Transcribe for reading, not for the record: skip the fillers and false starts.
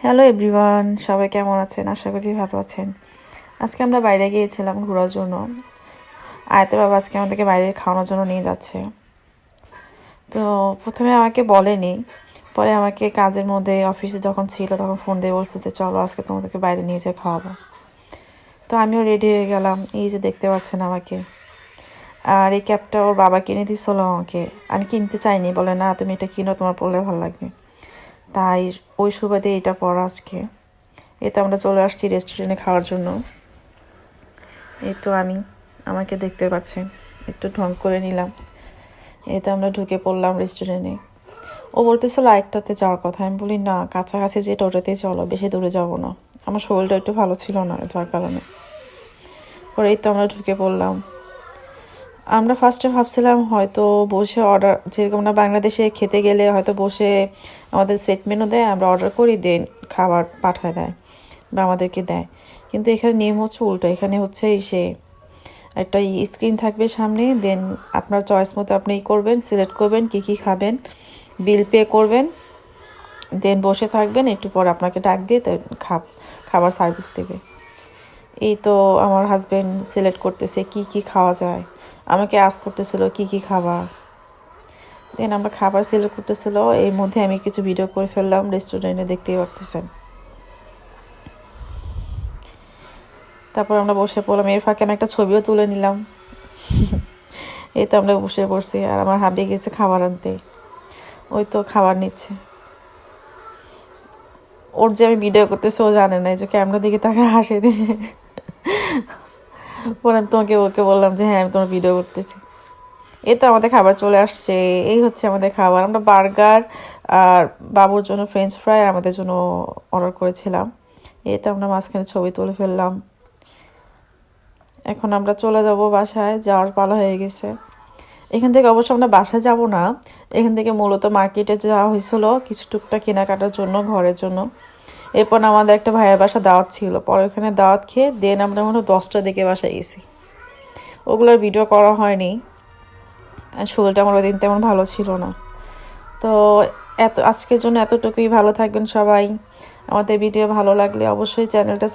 Hello everyone, সবাই কেমন আছেন? আশা করি ভালো আছেন। আজকে আমরা বাইরে গিয়েছিলাম ঘোরার জন্য। আয়তের বাবা আজকে আমাদেরকে বাইরে খাওয়ানোর জন্য নিয়ে যাচ্ছে। তো প্রথমে আমাকে বলেনি, পরে আমাকে কাজের মধ্যে অফিসে যখন ছিল তখন ফোন দিয়ে বলছে যে চলো আজকে তোমাদেরকে বাইরে নিয়ে যেয়ে খাওয়াবো। তো আমিও রেডি হয়ে গেলাম, এই যে দেখতে পাচ্ছেন আমাকে। আর এই ক্যাবটা ওর বাবা কিনে দিয়েছিল আমাকে, আমি কিনতে চাইনি, বলে না তুমি এটা কিনো, তোমার পরলে ভালো লাগবে। তাই ওই সুবাদে এটা পরা আজকে। এতে আমরা চলে আসছি রেস্টুরেন্টে খাওয়ার জন্য। এই তো আমাকে দেখতে পাচ্ছেন, একটু ঢং করে নিলাম। এই তো আমরা ঢুকে পড়লাম রেস্টুরেন্টে। ও বলতেছিল আরেকটাতে যাওয়ার কথা, আমি বলি না, কাছাকাছি যেটা ওটাতেই চলো, বেশি দূরে যাবো না, আমার শরীরটা একটু ভালো ছিল না যার কারণে। পরে এই তো আমরা ঢুকে পড়লাম। আমরা ফার্স্টে ভাবছিলাম হয়তো বসে অর্ডার, যেরকম আমরা বাংলাদেশে খেতে গেলে হয়তো বসে আমাদের সেট মেনু দেয়, আমরা অর্ডার করি, দেন খাবার পাঠায় দেয় বা আমাদেরকে দেয়। কিন্তু এখানে নিয়ম হচ্ছে উল্টো, এখানে হচ্ছে সে একটা স্ক্রিন থাকবে সামনে, দেন আপনার চয়েস মতো আপনি করবেন, সিলেক্ট করবেন কী কী খাবেন, বিল পে করবেন, দেন বসে থাকবেন, একটু পর আপনাকে ডাক দিয়ে খাবার সার্ভিস দেবে। এই তো আমার হাজব্যান্ড সিলেক্ট করতেছে কি কি খাওয়া যায়, আমাকে আস্ক করতেছিল কি কি খাবার, দেন আমরা খাবার সিলেক্ট করতেছিল। এর মধ্যে আমি কিছু ভিডিও করে ফেললাম রেস্টুরেন্টে, দেখতেই পারতেছেন। তারপর আমরা বসে পড়লাম, এর ফাঁকে আমি একটা ছবিও তুলে নিলাম। এই তো আমরা বসে পড়ছি, আর আমার হাবি গেছে খাবার আনতে, ওই তো খাবার নিচ্ছে। ওর যে আমি ভিডিও করতেছি ও জানে না, যে ক্যামেরা দিকে তাকে হাসি দিয়ে। পরে আমি ওকে বললাম যে হ্যাঁ আমি তোমার ভিডিও করতেছি। এই তো আমাদের খাবার চলে আসছে, এই হচ্ছে আমাদের খাবার। আমরা বার্গার আর বাবুর জন্য ফ্রেঞ্চ ফ্রাই আর আমাদের জন্য অর্ডার করেছিলাম। এই তো আমরা মাঝখানে ছবি তুলে ফেললাম। এখন আমরা চলে যাব বাসায়, যাওয়ার পালা হয়ে গেছে। এখান থেকে অবশ্য আমরা বাসায় যাব না, এখান থেকে মূলত মার্কেটে যাওয়া হয়েছিল কিছু টুকটাক কেনাকাটার জন্য, ঘরের জন্য। এরপর আমাদের একটা ভাইয়ের বাসা দাওয়াত ছিল, পরে ওখানে দাওয়াত খেয়ে দেন আমরা মনে হয় 10টার দিকে বাসায় গেছি। ওগুলোর ভিডিও করা হয়নি, আর শরীরটা আমার ওই দিন তেমন ভালো ছিল না। তো আজকের জন্য এতটুকুই। ভালো থাকবেন সবাই। আমাদের ভিডিও ভালো লাগলে অবশ্যই চ্যানেলটা